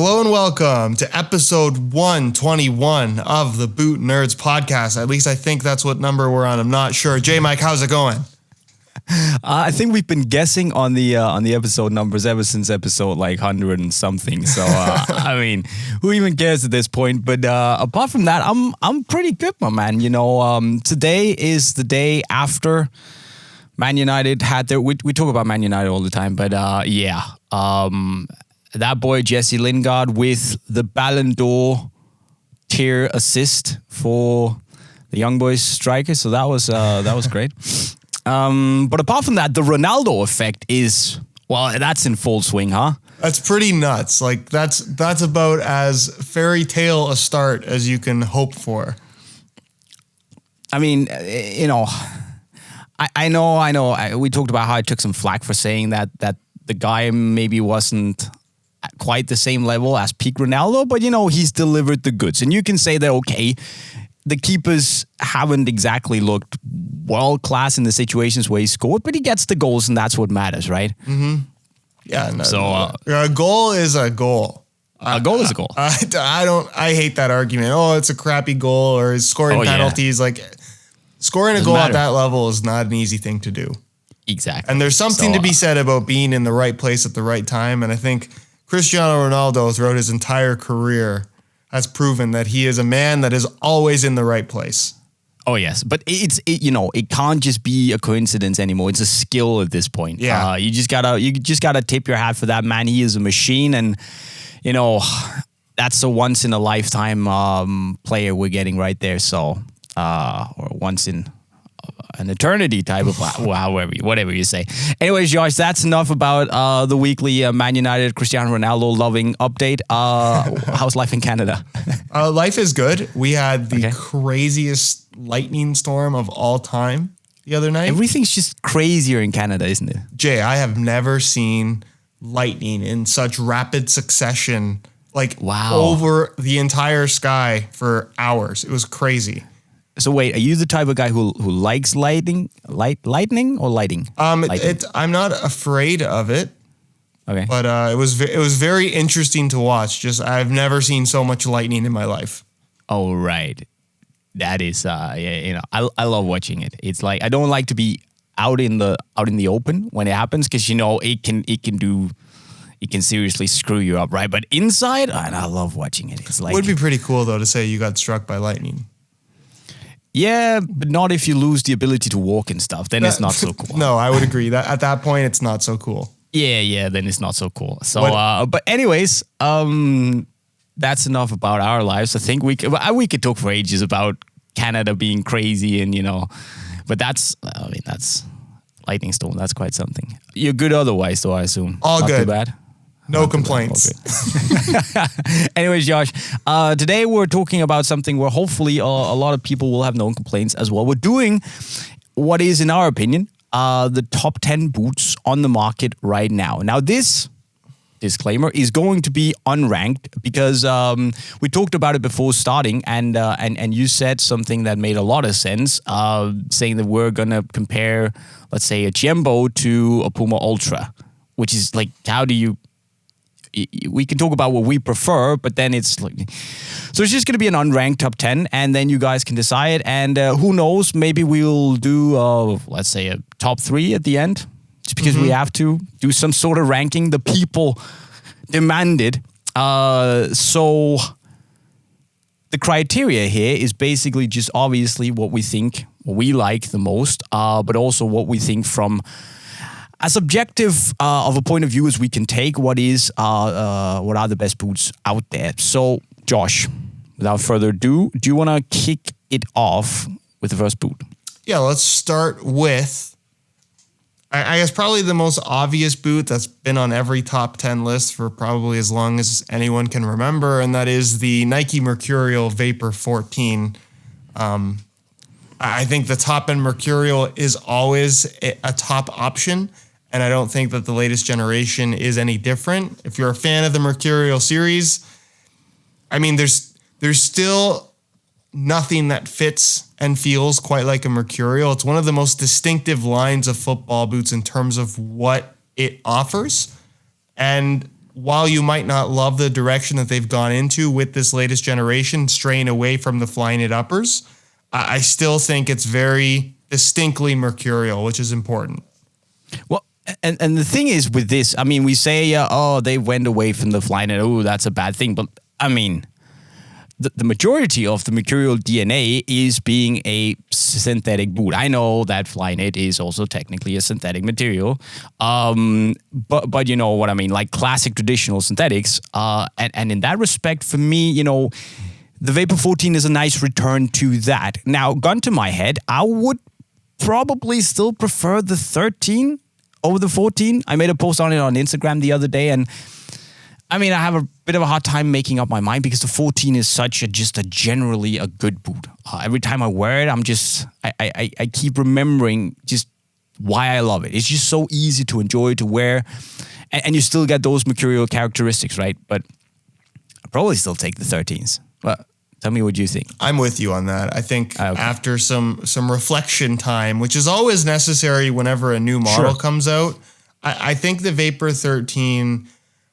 Hello and welcome to episode 121 of the Boot Nerds podcast. At least I think that's what number we're on. I'm not sure. JayMike, how's it going? I think we've been guessing on the episode numbers ever since episode like 100 and something. So I mean, who even cares at this point? But apart from that, I'm pretty good, my man. You know, today is the day after Man United had their. We talk about Man United all the time, but that boy Jesse Lingard with the Ballon d'Or tier assist for the young boys striker. So that was great. But apart from that, the Ronaldo effect is, well, that's in full swing, huh? That's pretty nuts. Like that's about as fairy tale a start as you can hope for. I mean, you know, I know. We talked about how I took some flack for saying that the guy maybe wasn't at quite the same level as peak Ronaldo, but you know, he's delivered the goods. And you can say that, okay, the keepers haven't exactly looked world class in the situations where he scored, but he gets the goals, and that's what matters, right? Mm-hmm. Yeah. No, so a goal is a goal. A goal is a goal. I hate that argument. Oh, it's a crappy goal, or is scoring penalties. Yeah. Like scoring a goal at that level is not an easy thing to do. Exactly. And there's something to be said about being in the right place at the right time. And I think Cristiano Ronaldo throughout his entire career has proven that he is a man that is always in the right place. Oh yes, but it can't just be a coincidence anymore. It's a skill at this point. Yeah, you just gotta tip your hat for that man. He is a machine, and you know that's a once in a lifetime player we're getting right there. So or once in an eternity type of whatever you say. Anyways, Josh, that's enough about the weekly Man United Cristiano Ronaldo loving update. How's life in Canada? Life is good. We had the craziest lightning storm of all time the other night. Everything's just crazier in Canada, isn't it? Jay, I have never seen lightning in such rapid succession, over the entire sky for hours. It was crazy. So wait, are you the type of guy who likes lightning or lighting? I'm not afraid of it. Okay. But it was very interesting to watch. Just I've never seen so much lightning in my life. Oh right, that is I love watching it. It's like I don't like to be out in the open when it happens because you know it can seriously screw you up, right? But inside, I love watching it. It's like it would be pretty cool though to say you got struck by lightning. Yeah, but not if you lose the ability to walk and stuff. Then it's not so cool. No, I would agree. That at that point, it's not so cool. Yeah, then it's not so cool. So, but anyways, that's enough about our lives. I think we could talk for ages about Canada being crazy and, you know, but that's lightning storm. That's quite something. You're good otherwise, though, I assume. All not good. Too bad. No complaints. Anyways, Josh, today we're talking about something where hopefully a lot of people will have no complaints as well. We're doing what is, in our opinion, the top 10 boots on the market right now. Now, this disclaimer is going to be unranked because we talked about it before starting, and you said something that made a lot of sense, saying that we're going to compare, let's say, a Tiempo to a Puma Ultra, which is like, how do you... We can talk about what we prefer, but then it's like... So it's just going to be an unranked top 10, and then you guys can decide. And who knows, maybe we'll do, let's say, a top 3 at the end. Just because we have to do some sort of ranking. The people demanded. So the criteria here is basically just obviously what we like the most, but also what we think from... as objective of a point of view as we can take what are the best boots out there. So, Josh, without further ado, do you want to kick it off with the first boot? Yeah, let's start with, I guess, probably the most obvious boot that's been on every top 10 list for probably as long as anyone can remember, and that is the Nike Mercurial Vapor 14. I think the top-end Mercurial is always a top option, and I don't think that the latest generation is any different. If you're a fan of the Mercurial series, I mean, there's still nothing that fits and feels quite like a Mercurial. It's one of the most distinctive lines of football boots in terms of what it offers. And while you might not love the direction that they've gone into with this latest generation, straying away from the Flyknit uppers, I still think it's very distinctly Mercurial, which is important. Well, and the thing is with this, I mean, we say, they went away from the Flyknit. Oh, that's a bad thing. But I mean, the majority of the Mercurial DNA is being a synthetic boot. I know that Flyknit is also technically a synthetic material, but you know what I mean, like classic traditional synthetics. And in that respect, for me, you know, the Vapor 14 is a nice return to that. Now, gun to my head, I would probably still prefer the 13 over the 14. I made a post on it on Instagram the other day, and I mean, I have a bit of a hard time making up my mind because the 14 is just a generally a good boot. Every time I wear it, I keep remembering just why I love it. It's just so easy to enjoy, to wear, and you still get those Mercurial characteristics, right? But I'd probably still take the 13s. But tell me what you think. I'm with you on that. I think after some reflection time, which is always necessary whenever a new model comes out, I think the Vapor 13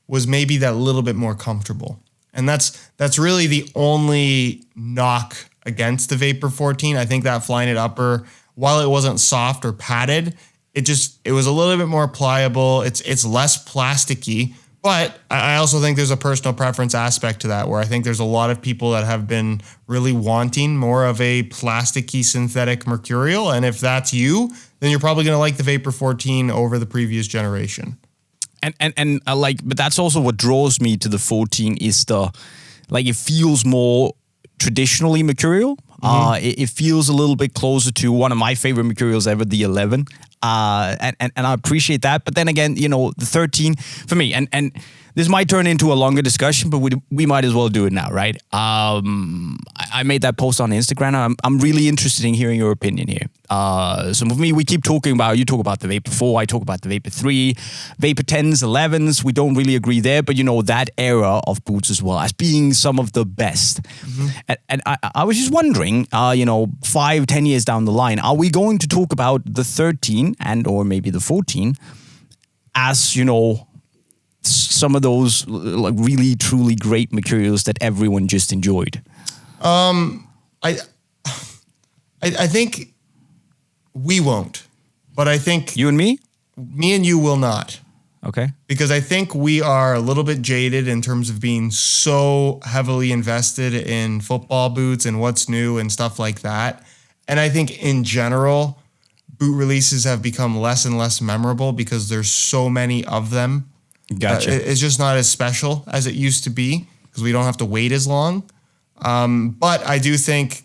was maybe that little bit more comfortable. And that's really the only knock against the Vapor 14. I think that Flyknit upper, while it wasn't soft or padded, it was a little bit more pliable. It's less plasticky, but I also think there's a personal preference aspect to that, where I think there's a lot of people that have been really wanting more of a plasticky synthetic Mercurial. And if that's you, then you're probably going to like the Vapor 14 over the previous generation. And but that's also what draws me to the 14 is it feels more traditionally Mercurial. It feels a little bit closer to one of my favorite Mercurials ever, the 11. And I appreciate that. But then again, you know, the 13 for me, and this might turn into a longer discussion, but we might as well do it now, right? I made that post on Instagram. I'm really interested in hearing your opinion here. So for me, we keep talking about, you talk about the Vapor 4, I talk about the Vapor 3, Vapor 10s, 11s. We don't really agree there, but you know, that era of boots as well as being some of the best. And I was just wondering, 5-10 years down the line, are we going to talk about the 13 and or maybe the 14 as, you know, some of those like really truly great Mercurials that everyone just enjoyed? I think we won't, but I think you and me and you will not. Okay. Because I think we are a little bit jaded in terms of being so heavily invested in football boots and what's new and stuff like that. And I think in general, boot releases have become less and less memorable because there's so many of them. Gotcha. It's just not as special as it used to be because we don't have to wait as long. But I do think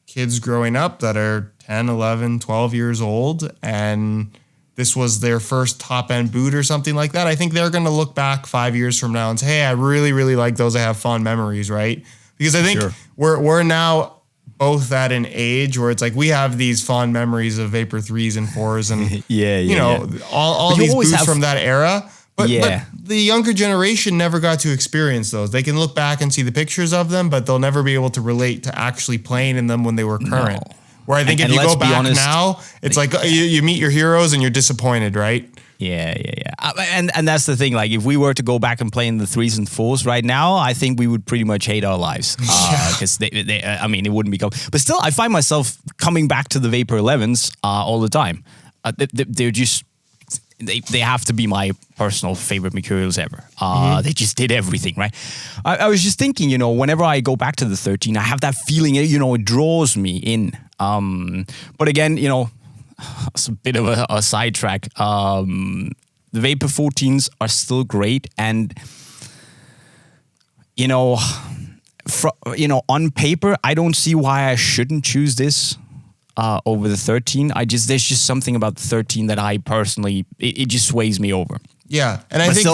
kids growing up that are 10, 11, 12 years old and this was their first top-end boot or something like that, I think they're going to look back 5 years from now and say, hey, I really, really like those. I have fond memories, right? Because I think we're now both at an age where it's like we have these fond memories of Vapor 3s and 4s and, all these boots from that era. But the younger generation never got to experience those. They can look back and see the pictures of them, but they'll never be able to relate to actually playing in them when they were current. No. Where I think if you go back now, it's like you meet your heroes and you're disappointed, right? Yeah. And that's the thing. Like if we were to go back and play in the 3s and 4s right now, I think we would pretty much hate our lives because it wouldn't become. But still, I find myself coming back to the Vapor 11s all the time. They're just. They have to be my personal favorite Mercurials ever. They just did everything, right? I was just thinking, whenever I go back to the 13, I have that feeling, it draws me in. But again, it's a bit of a sidetrack. The Vapor 14s are still great. And, on paper, I don't see why I shouldn't choose this over the 13. There's just something about the 13 that I personally, it just sways me over. Yeah, and I think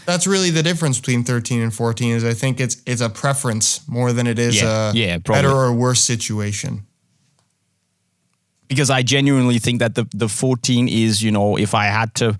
that's really the difference between 13 and 14 is I think it's a preference more than it is a better or worse situation. Because I genuinely think that the 14 is, if I had to,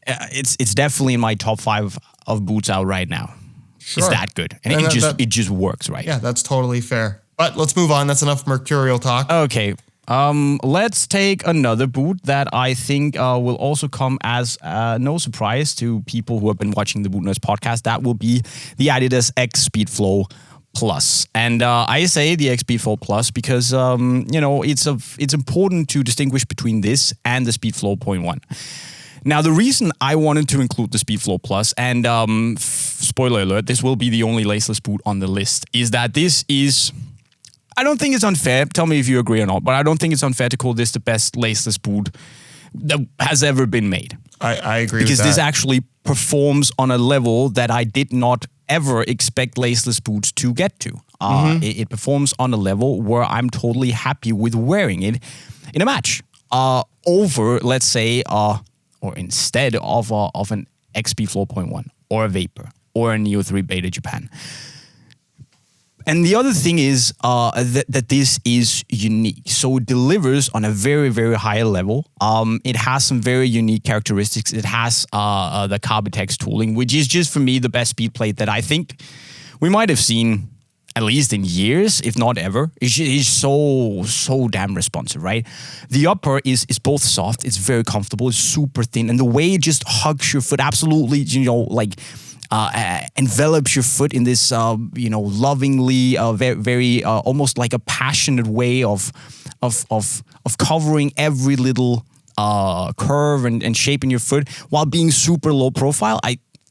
it's definitely in my top 5 of boots out right now. Sure. It's that good, and it just works, right? Yeah, that's totally fair. But let's move on. That's enough Mercurial talk. Okay. Let's take another boot that I think will also come as no surprise to people who have been watching the Bootnerds podcast. That will be the Adidas X Speedflow Plus. And I say the X Speedflow Plus because, it's important to distinguish between this and the Speedflow 0.1. Now, the reason I wanted to include the Speedflow Plus, and spoiler alert, this will be the only laceless boot on the list, is that this is... I don't think it's unfair. Tell me if you agree or not, but I don't think it's unfair to call this the best laceless boot that has ever been made. I agree with that. Because this actually performs on a level that I did not ever expect laceless boots to get to. It performs on a level where I'm totally happy with wearing it in a match. Over, let's say, or instead of an X Speedflow 0.1 or a Vapor or a Neo 3 Beta Japan. And the other thing is that this is unique. So it delivers on a very, very high level. It has some very unique characteristics. It has the Carbitex tooling, which is just, for me, the best speed plate that I think we might have seen at least in years, if not ever. It's so damn responsive, right? The upper is both soft, it's very comfortable, it's super thin, and the way it just hugs your foot, absolutely, envelops your foot in this, lovingly, very almost like a passionate way of covering every little curve and shape in your foot while being super low profile.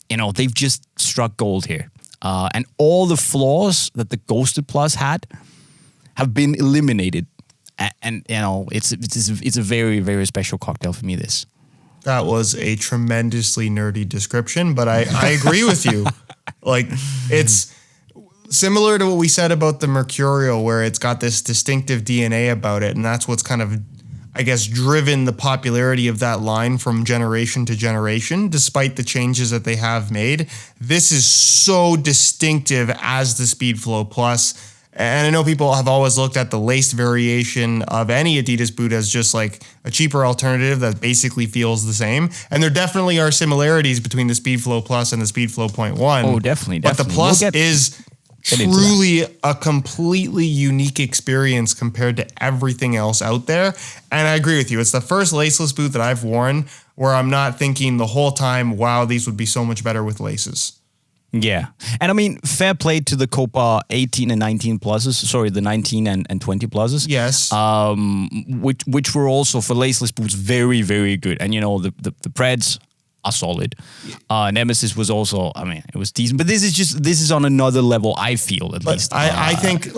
They've just struck gold here, and all the flaws that the Ghosted Plus had have been eliminated, and it's a very, very special cocktail for me. This. That was a tremendously nerdy description, but I agree with you. Like, it's similar to what we said about the Mercurial, where it's got this distinctive DNA about it, and that's what's kind of, I guess, driven the popularity of that line from generation to generation, despite the changes that they have made. This is so distinctive as the Speedflow Plus. And I know people have always looked at the laced variation of any Adidas boot as just like a cheaper alternative that basically feels the same. And there definitely are similarities between the Speedflow Plus and the Speedflow 0.1. Oh, definitely. But the Plus is truly a completely unique experience compared to everything else out there. And I agree with you. It's the first laceless boot that I've worn where I'm not thinking the whole time, wow, these would be so much better with laces. Yeah. And I mean, fair play to the Copa 18 and 19 pluses. Sorry, the 19 and 20 pluses. Yes. Which were also, for laceless boots, very, very good. And, the Preds are solid. Nemesis was also, it was decent. But this is on another level, I feel, at least. I think,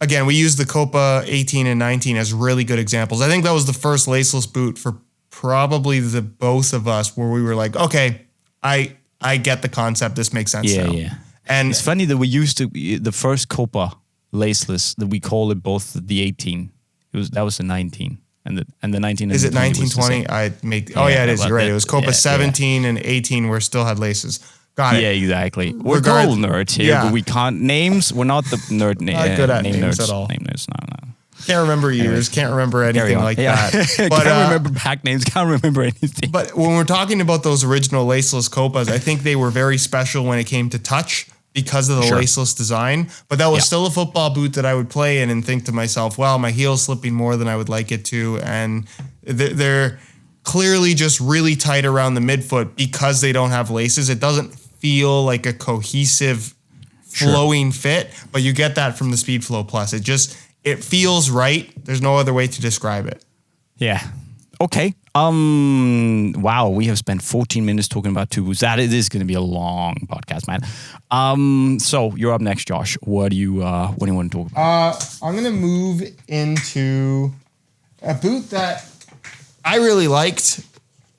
again, we use the Copa 18 and 19 as really good examples. I think that was the first laceless boot for probably the both of us where we were like, okay, I get the concept. This makes sense now. Yeah. And it's funny that we used to the first Copa laceless that we call it both the 18. That was the 19 and the 19. Is it 1920? It is. You're right. It was Copa 17 and 18 where still had laces. Got it. Yeah, exactly. We're total nerds here, but we can't names. We're not the nerd not good at name names nerds at all. Name nerds, no. Can't remember years, can't remember anything like that. But, can't remember pack names, can't remember anything. But when we're talking about those original laceless Copas, I think they were very special when it came to touch because of the laceless design. But that was still a football boot that I would play in and think to myself, well, my heel's slipping more than I would like it to. And they're clearly just really tight around the midfoot because they don't have laces. It doesn't feel like a cohesive, flowing fit, but you get that from the Speedflow Plus. It feels right. There's no other way to describe it. Yeah. Okay. Wow. We have spent 14 minutes talking about two boots. It is going to be a long podcast, man. So you're up next, Josh. What do you want to talk about? I'm going to move into a boot that I really liked.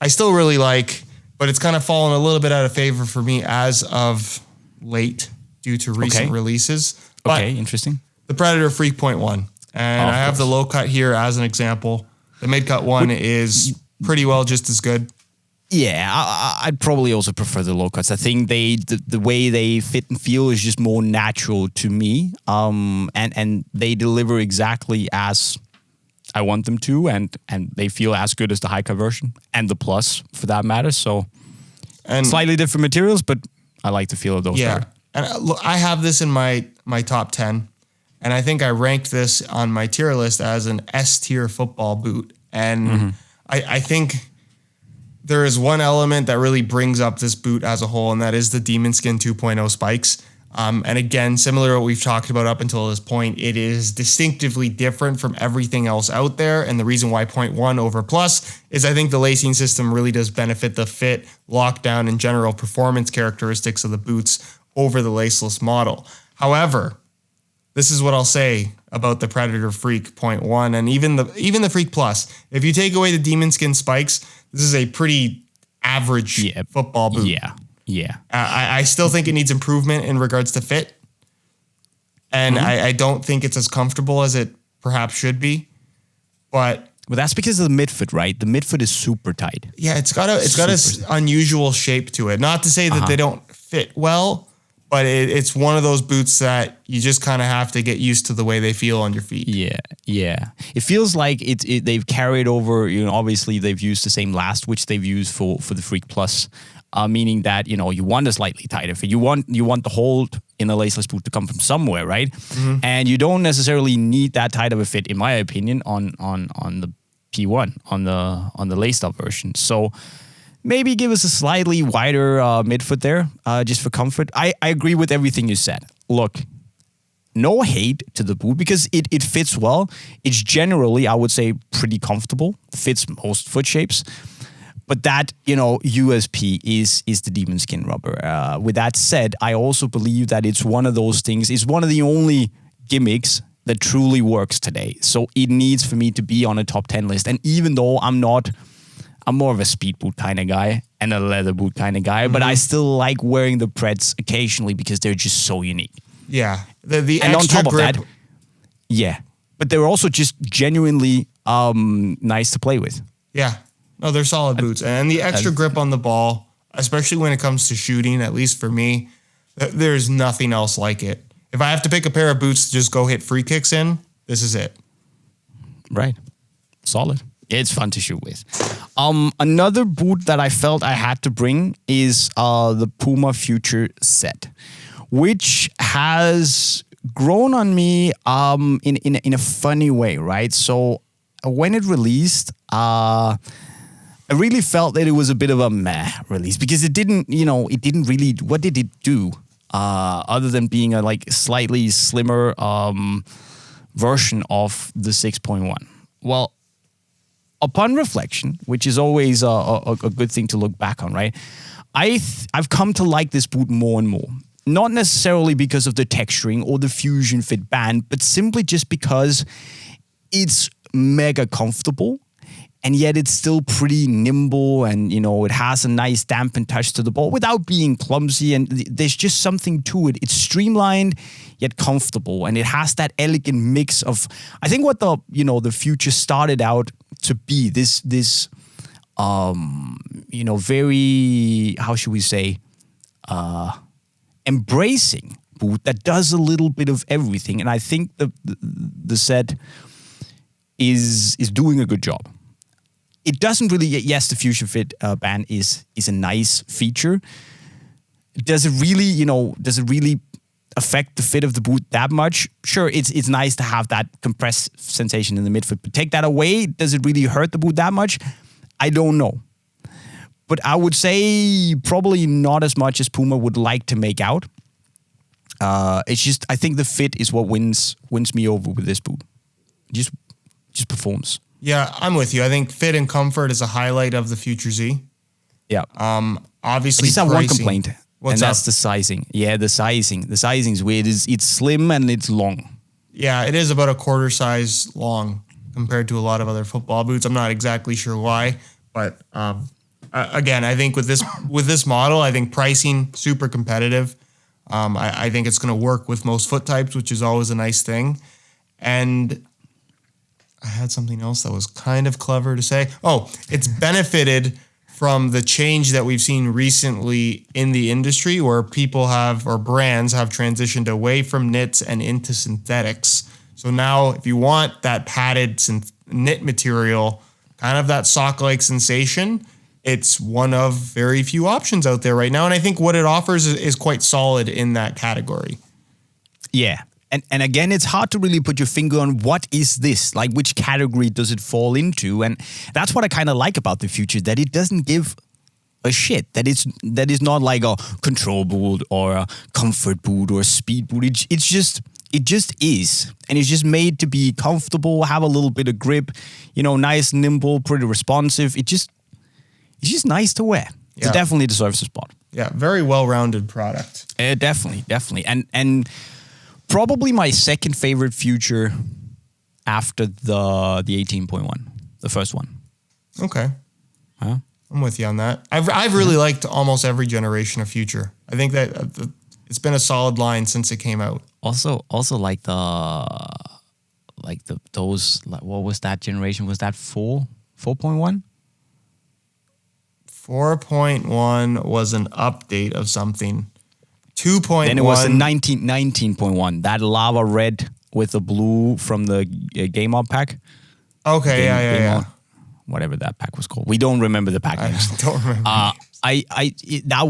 I still really like, but it's kind of fallen a little bit out of favor for me as of late due to recent releases. Okay, interesting. The Predator Freak 0.1. And I have the low cut here as an example. The mid cut one is pretty well just as good. Yeah, I'd probably also prefer the low cuts. I think the way they fit and feel is just more natural to me. And they deliver exactly as I want them to, and they feel as good as the high cut version and the Plus for that matter. So slightly different materials, but I like the feel of those better. And look, I have this in my top 10. And I think I ranked this on my tier list as an S tier football boot. And I think there is one element that really brings up this boot as a whole, and that is the Demon Skin 2.0 spikes. And again, similar to what we've talked about up until this point, it is distinctively different from everything else out there. And the reason why 0.1 over plus is I think the lacing system really does benefit the fit, lockdown, and general performance characteristics of the boots over the laceless model. However, this is what I'll say about the Predator Freak 0.1 and even the Freak Plus. If you take away the Demon Skin spikes, this is a pretty average football boot. Yeah. I still think it needs improvement in regards to fit. And I don't think it's as comfortable as it perhaps should be. But that's because of the midfoot, right? The midfoot is super tight. Yeah, it's got an unusual shape to it. Not to say that they don't fit well, but it's one of those boots that you just kind of have to get used to the way they feel on your feet. Yeah. It feels like they've carried over, obviously they've used the same last, which they've used for the Freak Plus. Meaning that, you want a slightly tighter fit. You want the hold in a laceless boot to come from somewhere, right? And you don't necessarily need that tight of a fit, in my opinion, on the P1, on the laced up version. So maybe give us a slightly wider midfoot there, just for comfort. I agree with everything you said. Look, no hate to the boot because it fits well. It's generally, I would say, pretty comfortable. Fits most foot shapes. But that, USP is the Demon Skin rubber. With that said, I also believe that it's one of those things, it's one of the only gimmicks that truly works today. So it needs for me to be on a top 10 list. And even though I'm more of a speed boot kind of guy and a leather boot kind of guy, but I still like wearing the Preds occasionally because they're just so unique. Yeah. The and extra on top grip. of that, but they're also just genuinely nice to play with. Yeah. No, they're solid boots. And the extra grip on the ball, especially when it comes to shooting, at least for me, there's nothing else like it. If I have to pick a pair of boots to just go hit free kicks in, this is it. Right. Solid. It's fun to shoot with. Another boot that I felt I had to bring is the Puma Future Z, which has grown on me in a funny way, right? So when it released, I really felt that it was a bit of a meh release because it didn't really, what did it do? Other than being a slightly slimmer version of the 6.1. Well, upon reflection, which is always a good thing to look back on, right? I've come to like this boot more and more. Not necessarily because of the texturing or the fusion fit band, but simply just because it's mega comfortable. And yet it's still pretty nimble and, it has a nice dampened touch to the ball without being clumsy. And there's just something to it. It's streamlined yet comfortable. And it has that elegant mix of, I think what the Future started out to be this very, how should we say, embracing boot that does a little bit of everything. And I think the set is doing a good job. It doesn't really, yes, the Fusion Fit band is a nice feature. Does it really affect the fit of the boot that much? Sure, it's nice to have that compressed sensation in the midfoot, but take that away, does it really hurt the boot that much? I don't know. But I would say probably not as much as Puma would like to make out. It's just, I think the fit is what wins me over with this boot. Just performs. Yeah, I'm with you. I think fit and comfort is a highlight of the Future Z. Yeah. Obviously, I just have one complaint, What's that's the sizing. Yeah, the sizing. The sizing's weird. It's slim and it's long. Yeah, it is about a quarter size long compared to a lot of other football boots. I'm not exactly sure why, but again, I think with this model, I think pricing super competitive. I think it's going to work with most foot types, which is always a nice thing. And I had something else that was kind of clever to say. Oh, it's benefited from the change that we've seen recently in the industry where brands have transitioned away from knits and into synthetics. So now if you want that padded knit material, kind of that sock-like sensation, it's one of very few options out there right now. And I think what it offers is quite solid in that category. Yeah. And again, it's hard to really put your finger on what is this, like which category does it fall into, and that's what I kind of like about the Future, that it doesn't give a shit, that is not like a control boot or a comfort boot or a speed boot. It just is, and it's just made to be comfortable, have a little bit of grip, nice, nimble, pretty responsive. It's just nice to wear. Yeah. It definitely deserves a spot. Yeah, very well-rounded product. Definitely, and probably my second favorite Future after the 18.1, the first one. Okay. Huh? I'm with you on that. I've really liked almost every generation of Future. I think that it's been a solid line since it came out. Also like those, what was that generation? Was that 4.1? 4.1 was an update of something. 2.1. Then it was the 19.1, that lava red with the blue from the Game Up pack. Okay, yeah. Whatever that pack was called. We don't remember the pack names. I don't remember. That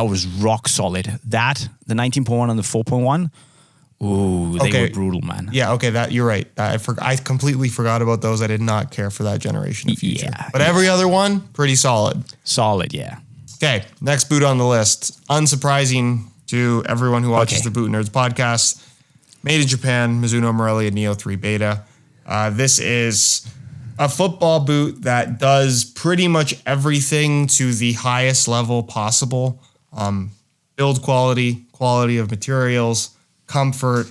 was rock solid. That, the 19.1 and the 4.1, ooh, they were brutal, man. Yeah, okay, you're right. I completely forgot about those. I did not care for that generation of Future. Yeah, but every other one, pretty solid. Solid, yeah. Okay, next boot on the list. Unsurprising to everyone who watches the Boot Nerds podcast. Made in Japan, Mizuno Morelia Neo 3 Beta. This is a football boot that does pretty much everything to the highest level possible. Build quality of materials, comfort.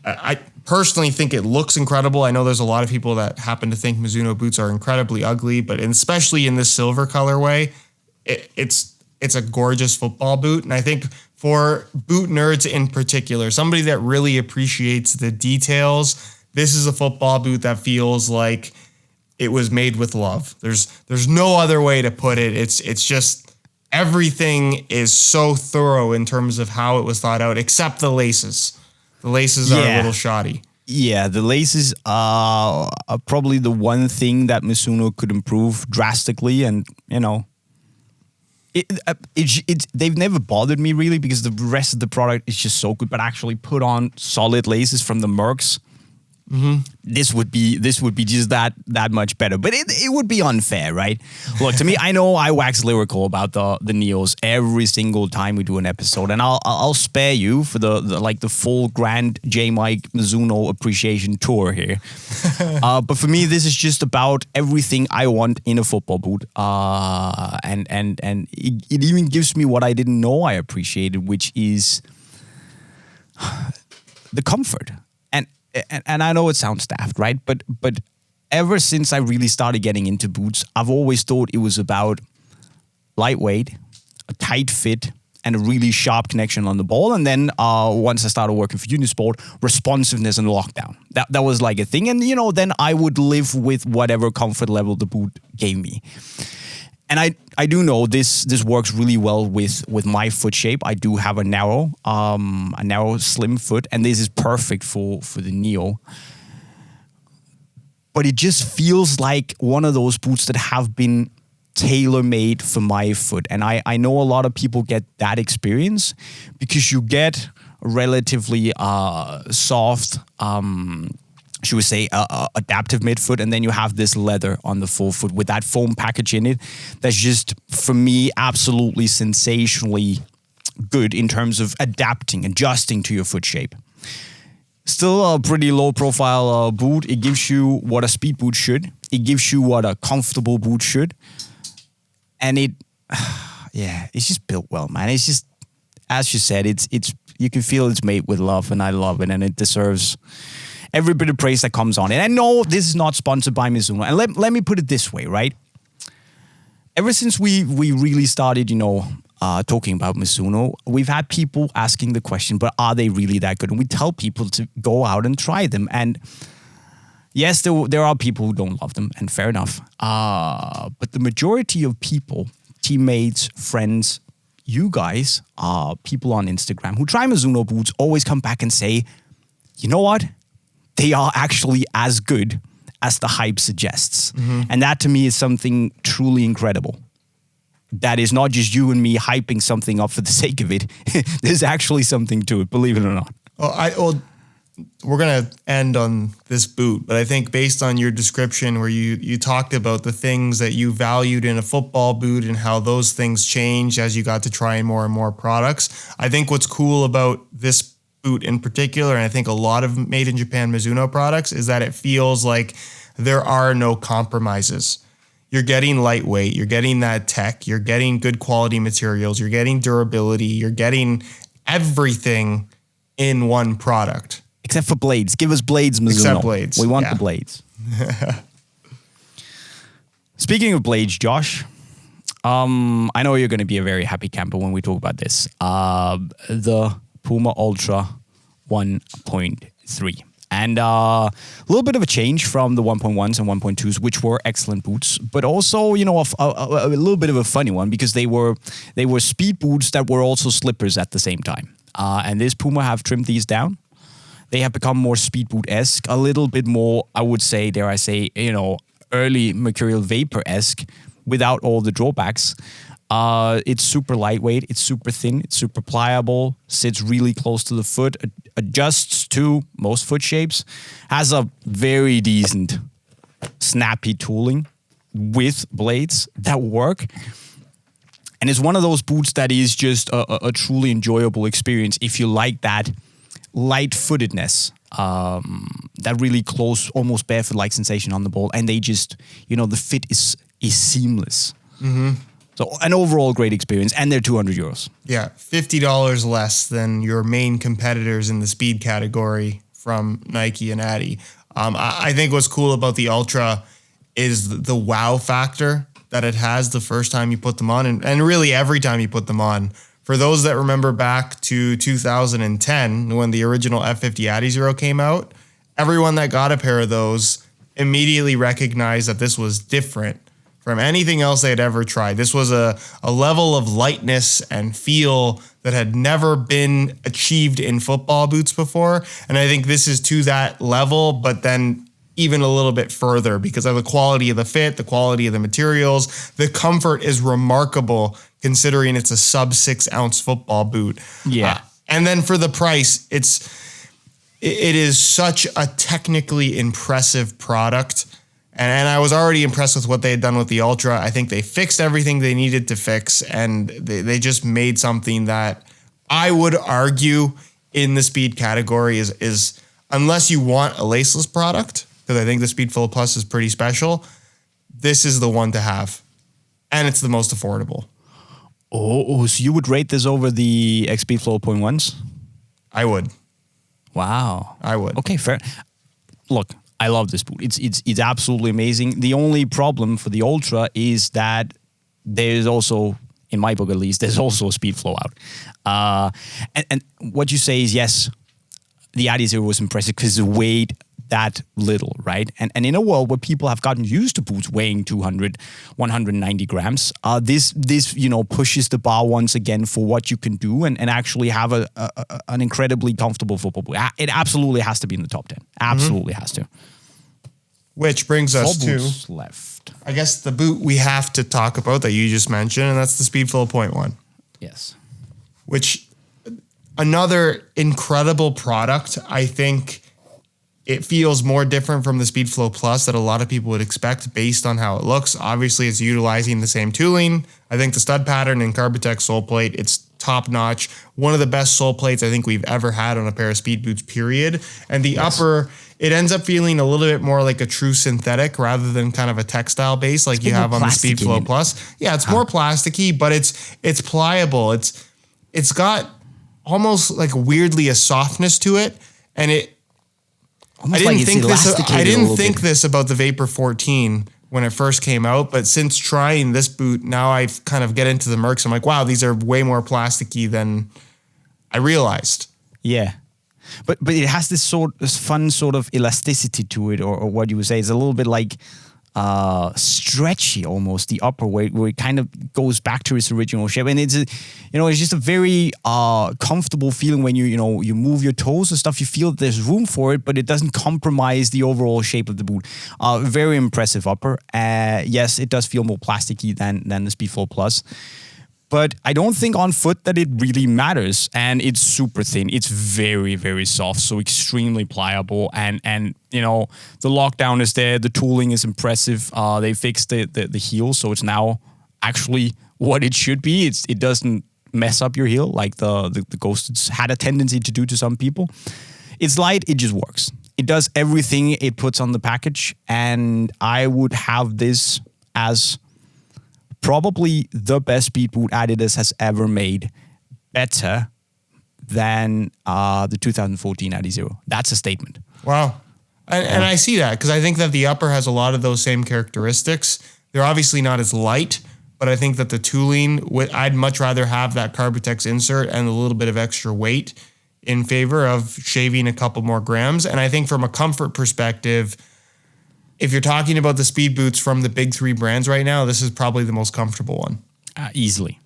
I personally think it looks incredible. I know there's a lot of people that happen to think Mizuno boots are incredibly ugly, but especially in this silver colorway, it's a gorgeous football boot. And I think for boot nerds in particular, somebody that really appreciates the details, this is a football boot that feels like it was made with love. There's no other way to put it. It's just everything is so thorough in terms of how it was thought out, except the laces. The laces are a little shoddy. Yeah, the laces are probably the one thing that Mizuno could improve drastically, and they've never bothered me really because the rest of the product is just so good. But actually put on solid laces from the Mercs, this would be just that much better. But it would be unfair, right? Look, to me, I know I wax lyrical about the Neos every single time we do an episode, and I'll spare you for the full grand JayMike Mizuno appreciation tour here. But for me, this is just about everything I want in a football boot, and it even gives me what I didn't know I appreciated, which is the comfort. And I know it sounds daft, right? But ever since I really started getting into boots, I've always thought it was about lightweight, a tight fit, and a really sharp connection on the ball. And then once I started working for Unisport, responsiveness and lockdown. That was like a thing. And, then I would live with whatever comfort level the boot gave me. And I do know this works really well with my foot shape. I do have a narrow slim foot, and this is perfect for the Neo. But it just feels like one of those boots that have been tailor-made for my foot. And I know a lot of people get that experience because you get relatively soft, should we say, adaptive midfoot, and then you have this leather on the forefoot with that foam package in it. That's just, for me, absolutely sensationally good in terms of adjusting to your foot shape. Still a pretty low-profile boot. It gives you what a speed boot should. It gives you what a comfortable boot should. And it's just built well, man. It's just, as you said, it's you can feel it's made with love, and I love it, and it deserves every bit of praise that comes on it. And I know this is not sponsored by Mizuno. And let me put it this way, right? Ever since we really started, talking about Mizuno, we've had people asking the question, but are they really that good? And we tell people to go out and try them. And yes, there are people who don't love them, and fair enough. But the majority of people, teammates, friends, you guys, people on Instagram who try Mizuno boots always come back and say, you know what? They are actually as good as the hype suggests. And that to me is something truly incredible. That is not just you and me hyping something up for the sake of it. There's actually something to it, believe it or not. Well, we're going to end on this boot, but I think based on your description where you talked about the things that you valued in a football boot and how those things changed as you got to try more and more products. I think what's cool about this boot in particular, and I think a lot of made in Japan Mizuno products, is that it feels like there are no compromises. You're getting lightweight, you're getting that tech, you're getting good quality materials, you're getting durability, you're getting everything in one product. Except for blades. Give us blades, Mizuno. Except blades. We want the blades. Speaking of blades, Josh, I know you're going to be a very happy camper when we talk about this. The Puma Ultra 1.3. And a little bit of a change from the 1.1s and 1.2s, which were excellent boots, but also, you know, a little bit of a funny one because they were speed boots that were also slippers at the same time. And this Puma have trimmed these down. They have become more speed boot-esque, a little bit more, I would say, dare I say, you know, early Mercurial Vapor-esque without all the drawbacks. It's super lightweight, it's super thin, it's super pliable, sits really close to the foot, adjusts to most foot shapes, has a very decent snappy tooling with blades that work. And it's one of those boots that is just a truly enjoyable experience if you like that light-footedness, that really close, almost barefoot-like sensation on the ball. And they just, you know, the fit is seamless. Mm-hmm. So an overall great experience, and they're 200 euros. Yeah, $50 less than your main competitors in the speed category from Nike and Adi. I think what's cool about the Ultra is the wow factor that it has the first time you put them on, and really every time you put them on. For those that remember back to 2010, when the original F50 Adi Zero came out, everyone that got a pair of those immediately recognized that this was different from anything else they had ever tried. This was a level of lightness and feel that had never been achieved in football boots before. And I think this is to that level, but then even a little bit further because of the quality of the fit, the quality of the materials. The comfort is remarkable considering it's a sub 6 ounce football boot. Yeah. And then for the price, it is such a technically impressive product. And I was already impressed with what they had done with the Ultra. I think they fixed everything they needed to fix, and they just made something that I would argue in the speed category is unless you want a laceless product, because I think the Speedflow Plus is pretty special, this is the one to have. And it's the most affordable. Oh, so you would rate this over the X Speedflow 0.1s? I would. Wow. I would. Okay, fair. Look, I love this boot. It's absolutely amazing. The only problem for the Ultra is that there's also, in my book at least, there's also a Speedflow out. And what you say is, yes, the Adi Zero was impressive because it weighed that little, right? And in a world where people have gotten used to boots weighing 200, 190 grams, this you know, pushes the bar once again for what you can do and actually have an incredibly comfortable football boot. It absolutely has to be in the top 10. Absolutely has to. Which brings us to left. I guess the boot we have to talk about that you just mentioned, and that's the Speedflow 0.1. Yes. Which, another incredible product. I think it feels more different from the Speedflow Plus that a lot of people would expect based on how it looks. Obviously, it's utilizing the same tooling. I think the stud pattern in Carbotech sole plate, it's top notch. One of the best sole plates I think we've ever had on a pair of speed boots, period. And the upper, it ends up feeling a little bit more like a true synthetic rather than kind of a textile base like you have on the Speedflow Plus. Yeah, it's more plasticky, but it's pliable. It's got almost like weirdly a softness to it, and I didn't think this about the Vapor 14 when it first came out, but since trying this boot, now I've kind of get into the Mercs. I'm like, wow, these are way more plasticky than I realized. Yeah. But it has this fun sort of elasticity to it, or what you would say. It's a little bit like stretchy almost, the upper where it kind of goes back to its original shape. And it's just a very comfortable feeling when you move your toes and stuff. You feel that there's room for it, but it doesn't compromise the overall shape of the boot. Very impressive upper. Yes, it does feel more plasticky than the Speedflow Plus. But I don't think on foot that it really matters. And it's super thin. It's very, very soft, so extremely pliable. And you know, the lockdown is there. The tooling is impressive. They fixed the heel, so it's now actually what it should be. It doesn't mess up your heel like the Ghosteds had a tendency to do to some people. It's light. It just works. It does everything it puts on the package. And I would have this as probably the best speed boot Adidas has ever made, better than the 2014 Adizero. That's a statement. Wow. And I see that because I think that the upper has a lot of those same characteristics. They're obviously not as light, but I think that the tooling, I'd much rather have that Carbotex insert and a little bit of extra weight in favor of shaving a couple more grams. And I think from a comfort perspective, if you're talking about the speed boots from the big three brands right now, this is probably the most comfortable one. Easily.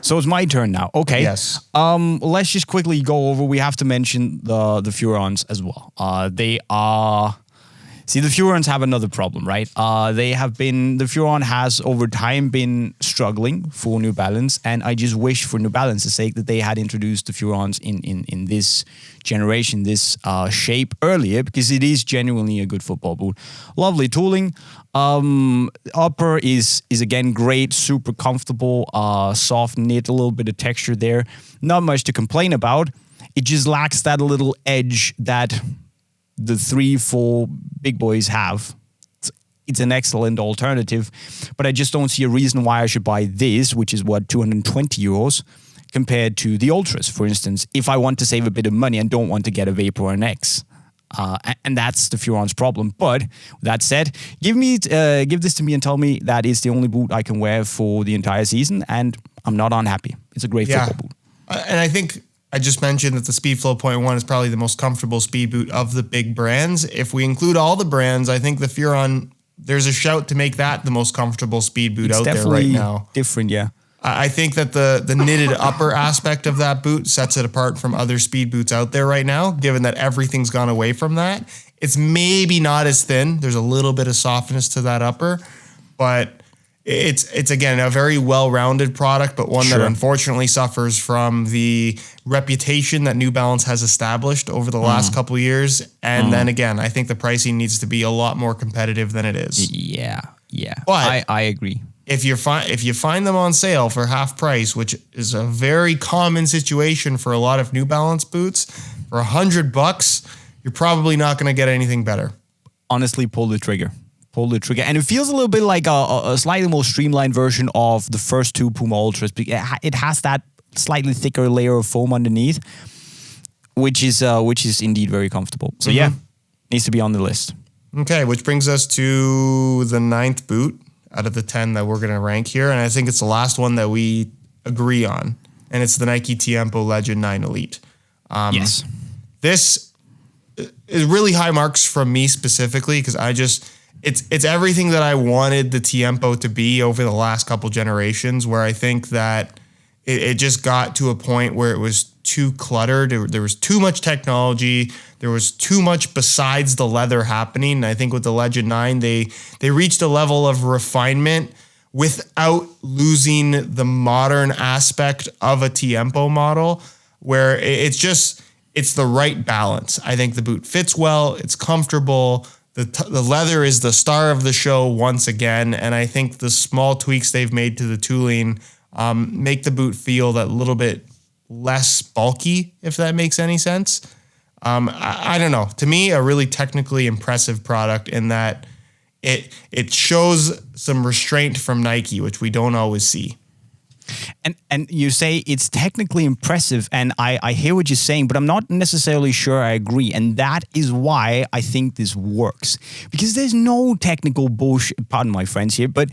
So it's my turn now. Okay. Yes. Let's just quickly go over. We have to mention the Furons as well. They are... See, the Furons have another problem, right? The Furon has over time been struggling for New Balance, and I just wish for New Balance's sake that they had introduced the Furons in this generation, this shape earlier, because it is genuinely a good football boot. Lovely tooling. Upper is again great, super comfortable, soft knit, a little bit of texture there. Not much to complain about. It just lacks that little edge that the 3-4 big boys have. It's an excellent alternative, but I just don't see a reason why I should buy this, which is what, 220 euros, compared to the Ultras, for instance, if I want to save a bit of money and don't want to get a Vapor or an X. And that's the Furon's problem. But with that said, give this to me and tell me that it's the only boot I can wear for the entire season, and I'm not unhappy. It's a great football boot. And I think I just mentioned that the Speedflow 0.1 is probably the most comfortable speed boot of the big brands. If we include all the brands, I think the Furon, there's a shout to make that the most comfortable speed boot out there right now. Different, yeah. I think that the knitted upper aspect of that boot sets it apart from other speed boots out there right now, given that everything's gone away from that. It's maybe not as thin. There's a little bit of softness to that upper, but it's again a very well-rounded product, but one that unfortunately suffers from the reputation that New Balance has established over the last couple of years. And then again, I think the pricing needs to be a lot more competitive than it is. Yeah. But I agree. If you find them on sale for half price, which is a very common situation for a lot of New Balance boots, for $100, you're probably not going to get anything better. Honestly, pull the trigger. And it feels a little bit like a slightly more streamlined version of the first two Puma Ultras. It has that slightly thicker layer of foam underneath, which is indeed very comfortable. So needs to be on the list. Okay, which brings us to the 9th boot out of the 10 that we're going to rank here. And I think it's the last one that we agree on. And it's the Nike Tiempo Legend 9 Elite. Yes. This is really high marks from me specifically because it's everything that I wanted the Tiempo to be over the last couple generations, where I think that it just got to a point where it was too cluttered. There was too much technology. There was too much besides the leather happening. And I think with the Legend 9, they reached a level of refinement without losing the modern aspect of a Tiempo model, where it's the right balance. I think the boot fits well. It's comfortable. The leather is the star of the show once again, and I think the small tweaks they've made to the tooling make the boot feel that little bit less bulky, if that makes any sense. I don't know. To me, a really technically impressive product in that it shows some restraint from Nike, which we don't always see. And you say it's technically impressive, and I hear what you're saying, but I'm not necessarily sure I agree. And that is why I think this works. Because there's no technical bullshit, pardon my French here, but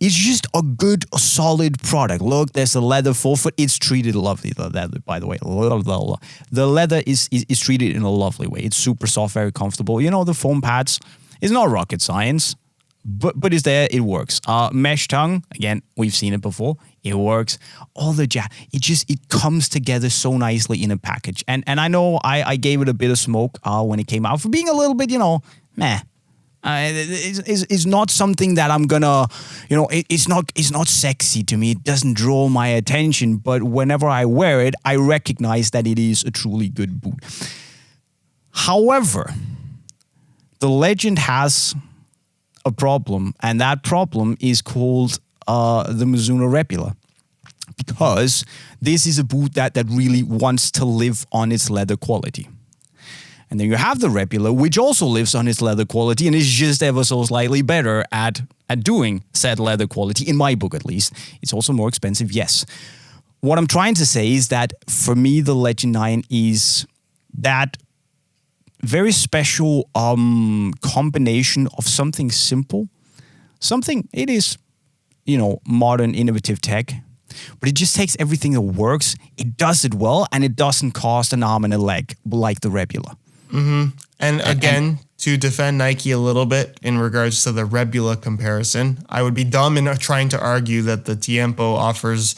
it's just a good, solid product. Look, there's a leather forefoot. It's treated lovely, the leather, by the way. The leather is treated in a lovely way. It's super soft, very comfortable. You know, the foam pads, it's not rocket science. But it's there, it works. Mesh tongue, again, we've seen it before. It works. All the it comes together so nicely in a package. And I know I gave it a bit of smoke when it came out for being a little bit, meh. It's not something that I'm gonna, it's not sexy to me. It doesn't draw my attention. But whenever I wear it, I recognize that it is a truly good boot. However, the Legend has a problem, and that problem is called the Mizuno Rebula, because this is a boot that really wants to live on its leather quality. And then you have the Rebula, which also lives on its leather quality and is just ever so slightly better at doing said leather quality, in my book at least. It's also more expensive, yes. What I'm trying to say is that for me, the Legend 9 is that very special combination of something simple, something it is, modern, innovative tech, but it just takes everything that works, it does it well, and it doesn't cost an arm and a leg like the Rebula. Mm-hmm. And again, to defend Nike a little bit in regards to the Rebula comparison, I would be dumb in trying to argue that the Tiempo offers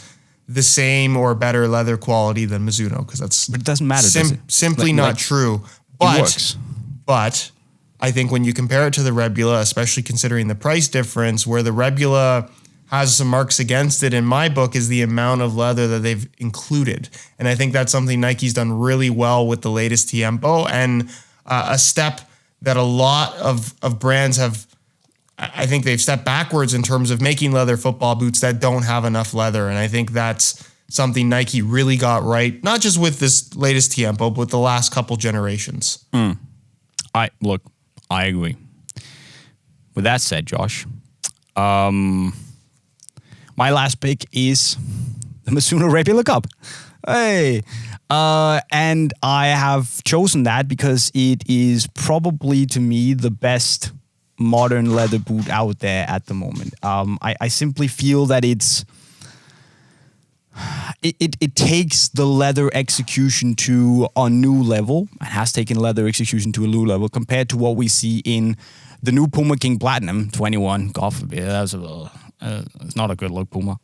the same or better leather quality than Mizuno, because but it doesn't matter. Simply not true. But, it works. But I think when you compare it to the Rebula, especially considering the price difference, where the Rebula has some marks against it in my book is the amount of leather that they've included. And I think that's something Nike's done really well with the latest Tiempo, and a step that a lot of brands have, I think they've stepped backwards in terms of making leather football boots that don't have enough leather. And I think that's something Nike really got right, not just with this latest Tiempo, but with the last couple generations. I agree. With that said, Josh, my last pick is the Mizuno Rebula Cup. Hey. And I have chosen that because it is probably, to me, the best modern leather boot out there at the moment. I simply feel that it takes the leather execution to a new level. It has taken leather execution to a new level compared to what we see in the new Puma King Platinum 21. God forbid, it's not a good look, Puma.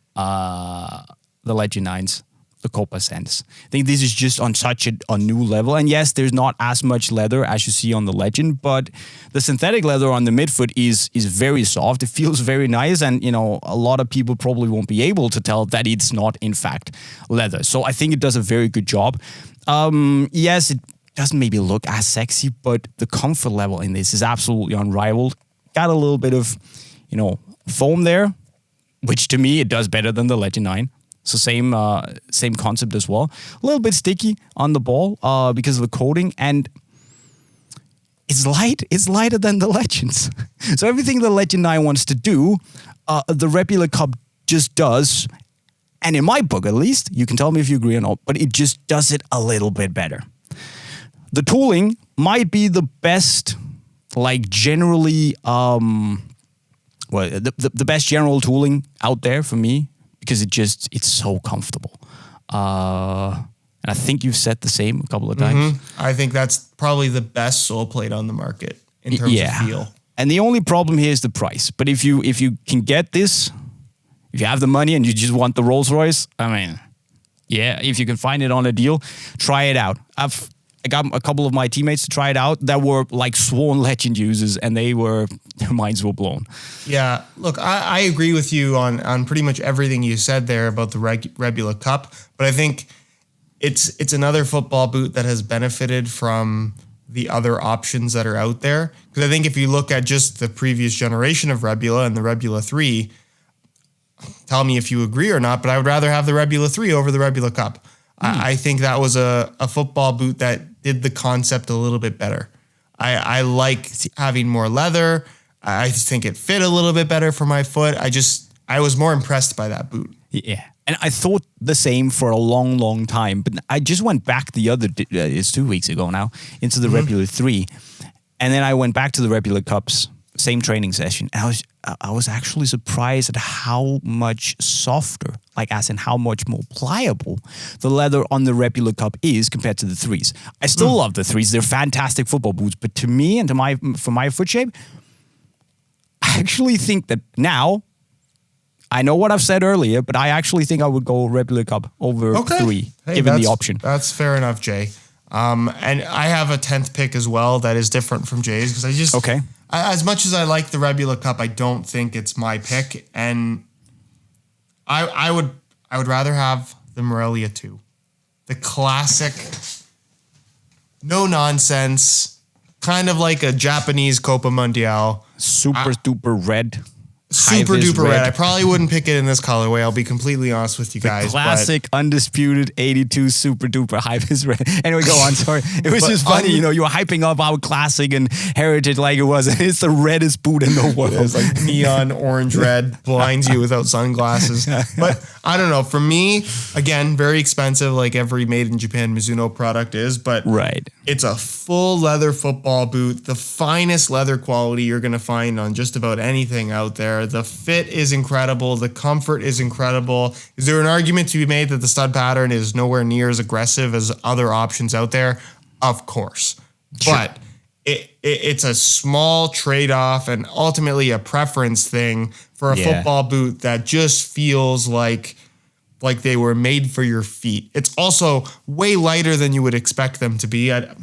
The Legend 9s, the Copa Sense. I think this is just on such a new level. And yes, there's not as much leather as you see on the Legend, but the synthetic leather on the midfoot is very soft. It feels very nice. And, a lot of people probably won't be able to tell that it's not, in fact, leather. So I think it does a very good job. Yes, it doesn't maybe look as sexy, but the comfort level in this is absolutely unrivaled. Got a little bit of, foam there, which to me, it does better than the Legend 9. So same concept as well. A little bit sticky on the ball because of the coating, and it's light. It's lighter than the Legends. So everything the Legend 9 wants to do, the Rebula Cup just does. And in my book, at least, you can tell me if you agree or not, but it just does it a little bit better. The tooling might be the best, generally, the best general tooling out there for me, because it's so comfortable. And I think you've said the same a couple of times. Mm-hmm. I think that's probably the best sole plate on the market in terms of feel. And the only problem here is the price. But if you can get this, if you have the money and you just want the Rolls Royce, if you can find it on a deal, try it out. I got a couple of my teammates to try it out that were sworn Legend users, and their minds were blown. Yeah, look, I agree with you on pretty much everything you said there about the Rebula Cup, but I think it's another football boot that has benefited from the other options that are out there. Because I think if you look at just the previous generation of Rebula and the Rebula 3, tell me if you agree or not, but I would rather have the Rebula 3 over the Rebula Cup. I think that was a football boot that did the concept a little bit better. I like having more leather. I just think it fit a little bit better for my foot. I was more impressed by that boot. Yeah. And I thought the same for a long, long time. But I just went back it's 2 weeks ago now, into the Rebula 3. And then I went back to the Rebula Cups, same training session. And I was actually surprised at how much softer, as in how much more pliable the leather on the Rebula Cup is compared to the 3s. I still love the 3s. They're fantastic football boots. But to me and for my foot shape, I actually think that now, I know what I've said earlier, but I actually think I would go Rebula Cup over 3, given the option. That's fair enough, Jay. And I have a 10th pick as well that is different from Jay's, because As much as I like the Rebula Cup, I don't think it's my pick, and I would rather have the Morelia II, the classic, no nonsense, kind of like a Japanese Copa Mundial, Super duper red. super High-vis duper red. I probably wouldn't pick it in this colorway. I'll be completely honest with you guys. Classic, undisputed 82 super duper high-vis red. Anyway, go on. Sorry. It was just funny. You were hyping up how classic and heritage like it was. And it's the reddest boot in the world. It's like neon orange red, blinds you without sunglasses. But I don't know. For me, again, very expensive, like every made in Japan Mizuno product is. But right. It's a full leather football boot, the finest leather quality you're going to find on just about anything out there. The fit is incredible. The comfort is incredible. Is there an argument to be made that the stud pattern is nowhere near as aggressive as other options out there? Of course. Sure. But it's a small trade-off and ultimately a preference thing for a football boot that just feels like they were made for your feet. It's also way lighter than you would expect them to be. I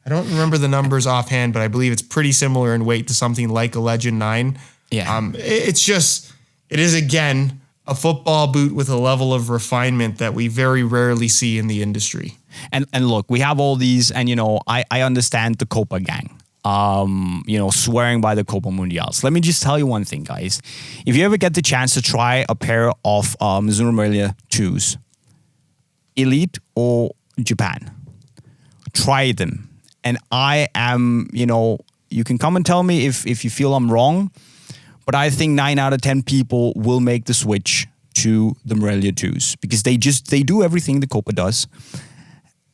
don't remember the numbers offhand, but I believe it's pretty similar in weight to something like a Legend 9. Yeah. It is again a football boot with a level of refinement that we very rarely see in the industry. And look, we have all these, and I understand the Copa gang. Swearing by the Copa Mundials. Let me just tell you one thing, guys. If you ever get the chance to try a pair of Mizuno Morelia IIs, Elite or Japan, try them. And I am, you can come and tell me if you feel I'm wrong, but I think 9 out of 10 people will make the switch to the Morelia IIs because they do everything the Copa does,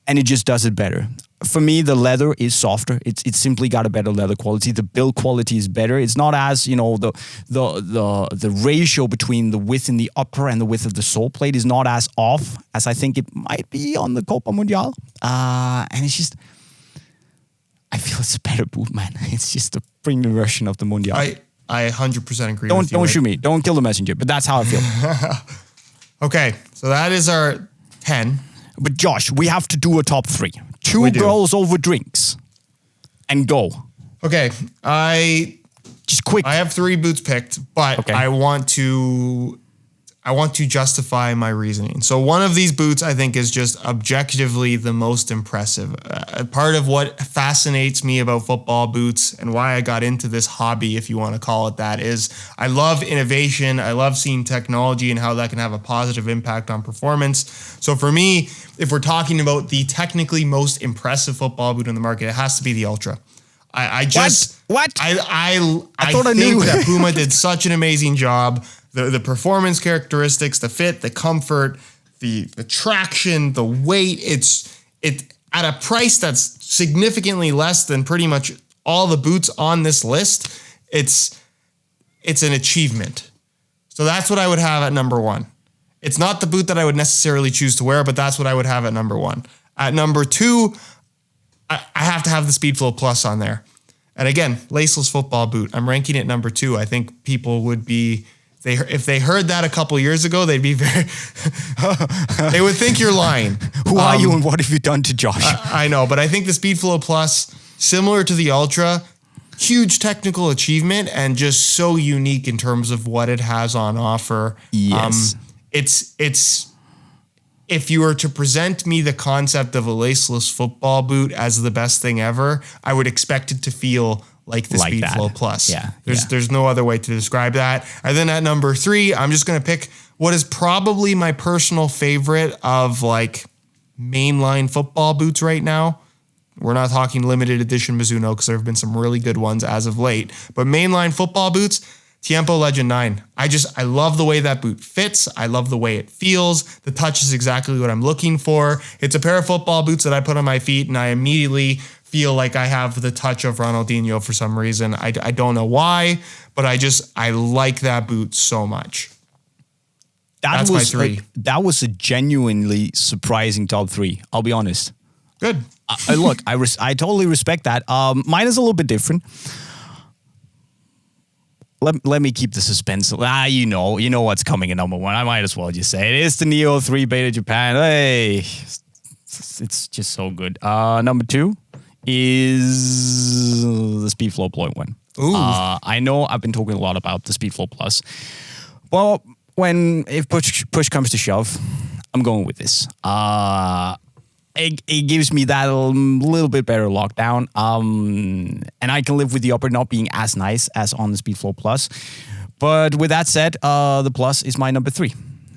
and it just does it better. For me, the leather is softer. It's simply got a better leather quality. The build quality is better. It's not as, the ratio between the width in the upper and the width of the sole plate is not as off as I think it might be on the Copa Mundial. And it's just, I feel it's a better boot, man. It's just a premium version of the Mundial. I 100% agree with you. Don't shoot me. Don't kill the messenger. But that's how I feel. Okay, so that is our 10. But Josh, we have to do a top 3. 2 girls over drinks. And go. Okay, just quick. I have 3 boots picked, but okay. I want to justify my reasoning. So one of these boots I think is just objectively the most impressive. Part of what fascinates me about football boots and why I got into this hobby, if you want to call it that, is I love innovation. I love seeing technology and how that can have a positive impact on performance. So for me, if we're talking about the technically most impressive football boot in the market, it has to be the Ultra. I just what? I thought I knew that Puma did such an amazing job. The performance characteristics, the fit, the comfort, the traction, the weight. It's at a price that's significantly less than pretty much all the boots on this list. It's an achievement. So that's what I would have at number 1. It's not the boot that I would necessarily choose to wear, but that's what I would have at number 1. At number 2, I have to have the Speedflow Plus on there. And again, laceless football boot. I'm ranking it number 2. I think people would be, if they heard that a couple years ago, they'd be very, they would think you're lying. Who are you and what have you done to Josh? I know, but I think the Speedflow Plus, similar to the Ultra, huge technical achievement and just so unique in terms of what it has on offer. Yes. It's if you were to present me the concept of a laceless football boot as the best thing ever, I would expect it to feel like the Speedflow Plus. Yeah. There's no other way to describe that. And then at number 3, I'm just going to pick what is probably my personal favorite of like mainline football boots right now. We're not talking limited edition Mizuno because there have been some really good ones as of late, but mainline football boots, Tiempo Legend 9. I love the way that boot fits. I love the way it feels. The touch is exactly what I'm looking for. It's a pair of football boots that I put on my feet and I immediately feel like I have the touch of Ronaldinho for some reason. I don't know why, but I like that boot so much. That's my 3. That was a genuinely surprising top 3. I'll be honest. Good. Look, I totally respect that. Mine is a little bit different. Let me keep the suspense. You know what's coming in number 1. I might as well just say it. It's the Neo 3 Beta Japan. Hey, it's just so good. Number 2 is the Speedflow Point 1. Ooh. I know I've been talking a lot about the Speedflow Plus. Well, if push comes to shove, I'm going with this. It gives me that little bit better lockdown. And I can live with the upper not being as nice as on the Speedflow Plus. But with that said, the Plus is my number 3.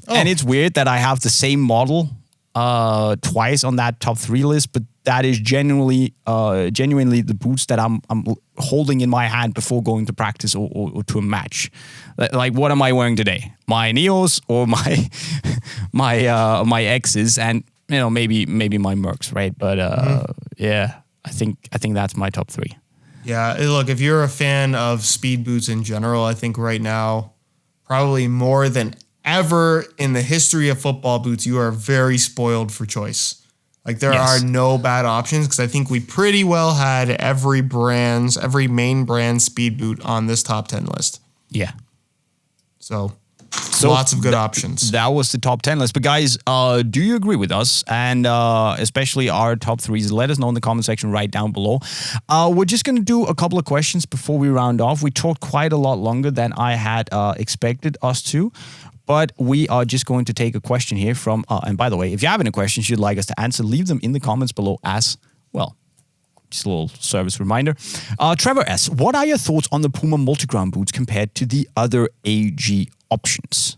Oh. And it's weird that I have the same model twice on that top 3 list, but that is genuinely the boots that I'm holding in my hand before going to practice or to a match. Like, what am I wearing today? My Neos or my X's, and maybe my Mercs, right? But yeah, I think that's my top 3. Yeah, look, if you're a fan of speed boots in general, I think right now, probably more than ever in the history of football boots, you are very spoiled for choice. Like, there are no bad options, because I think we pretty well had every main brand speed boot on this top 10 list. Yeah. So lots of good options. That was the top 10 list. But guys, do you agree with us? And especially our top 3s, let us know in the comment section right down below. We're just going to do a couple of questions before we round off. We talked quite a lot longer than I had expected us to. But we are just going to take a question here from, and by the way, if you have any questions you'd like us to answer, leave them in the comments below as well. Just a little service reminder. Trevor S., what are your thoughts on the Puma multi-ground boots compared to the other AG options?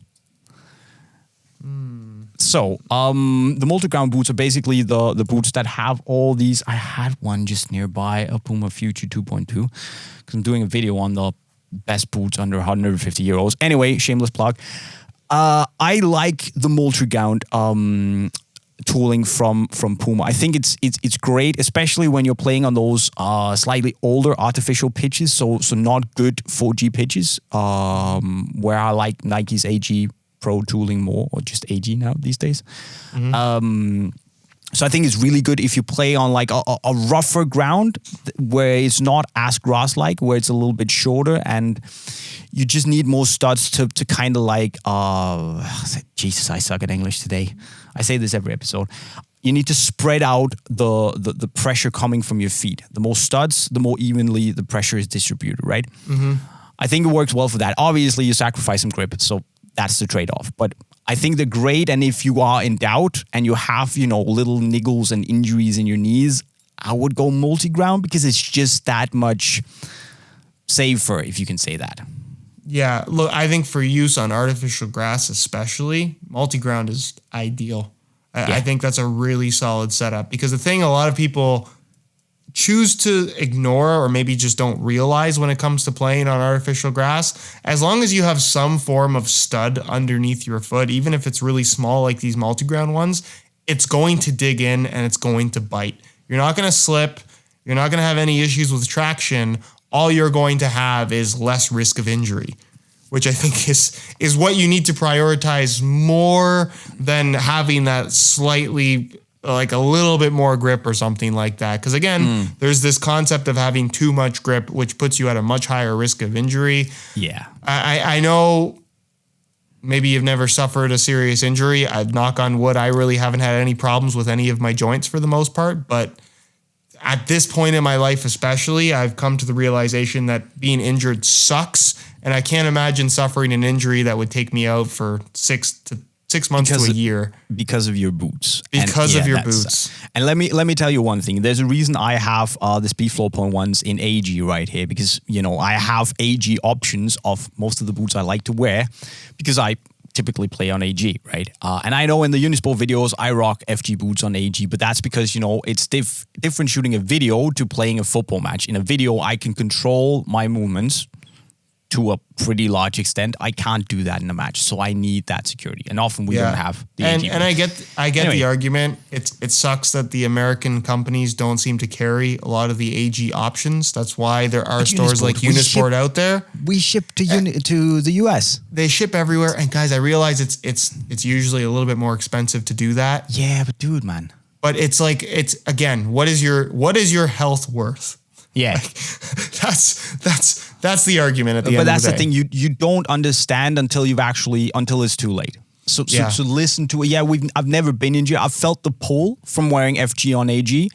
So, the multi-ground boots are basically the boots that have all these. I had one just nearby, a Puma Future 2.2, because I'm doing a video on the best boots under 150 euros. Anyway, shameless plug. I like the multi-ground tooling from Puma. I think it's great, especially when you're playing on those slightly older artificial pitches, so not good 4G pitches, where I like Nike's AG Pro tooling more, or just AG now these days. So I think it's really good if you play on like a rougher ground where it's not as grass-like, where it's a little bit shorter, and you just need more studs to kind of like, Jesus, I suck at English today. I say this every episode. You need to spread out the pressure coming from your feet. The more studs, the more evenly the pressure is distributed, right? I think it works well for that. Obviously, you sacrifice some grip, so that's the trade-off. But I think they're great, and if you are in doubt and you have, little niggles and injuries in your knees, I would go multi-ground, because it's just that much safer, if you can say that. Yeah, look, I think for use on artificial grass especially, multi-ground is ideal. I think that's a really solid setup, because the thing a lot of people choose to ignore, or maybe just don't realize when it comes to playing on artificial grass, as long as you have some form of stud underneath your foot, even if it's really small like these multi-ground ones, it's going to dig in and it's going to bite. You're not going to slip. You're not going to have any issues with traction. All you're going to have is less risk of injury, which I think is what you need to prioritize more than having that slightly, like a little bit more grip or something like that. Because again, there's this concept of having too much grip, which puts you at a much higher risk of injury. Yeah. I know maybe you've never suffered a serious injury. I'd knock on wood. I really haven't had any problems with any of my joints for the most part. But at this point in my life especially, I've come to the realization that being injured sucks. And I can't imagine suffering an injury that would take me out for 6 months to a year. Because of your boots. Because of your boots. And let me tell you one thing. There's a reason I have the Speedflow 0.1s in AG right here, because, I have AG options of most of the boots I like to wear, because I typically play on AG, right? And I know in the Unisport videos, I rock FG boots on AG, but that's because, it's different shooting a video to playing a football match. In a video, I can control my movements to a pretty large extent. I can't do that in a match, so I need that security. And often we don't have the AG. And I get anyway, the argument. It sucks that the American companies don't seem to carry a lot of the AG options. That's why there are stores like Unisport out there. We ship to the US. They ship everywhere, and guys, I realize it's usually a little bit more expensive to do that. Yeah, but dude, man. But it's again, what is your health worth? Yeah, that's the argument at the end of the day. But that's the thing, you don't understand until it's too late. So Yeah. to listen to it, I've never been injured. I've felt the pull from wearing FG on AG,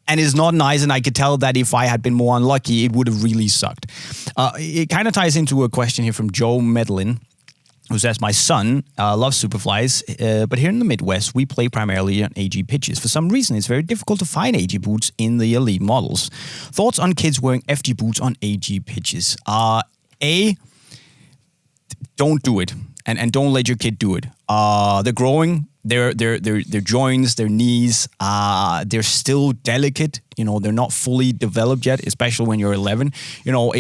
and it's not nice. And I could tell that if I had been more unlucky, it would have really sucked. It kind of ties into a question here from Joe Medlin, who says, my son loves Superflies, but here in the Midwest, we play primarily on AG pitches. For some reason, it's very difficult to find AG boots in the elite models. Thoughts on kids wearing FG boots on AG pitches? Don't do it, and don't let your kid do it. They're growing. Their joints, their knees, they're still delicate. You know, they're not fully developed yet, especially when you're 11. You know,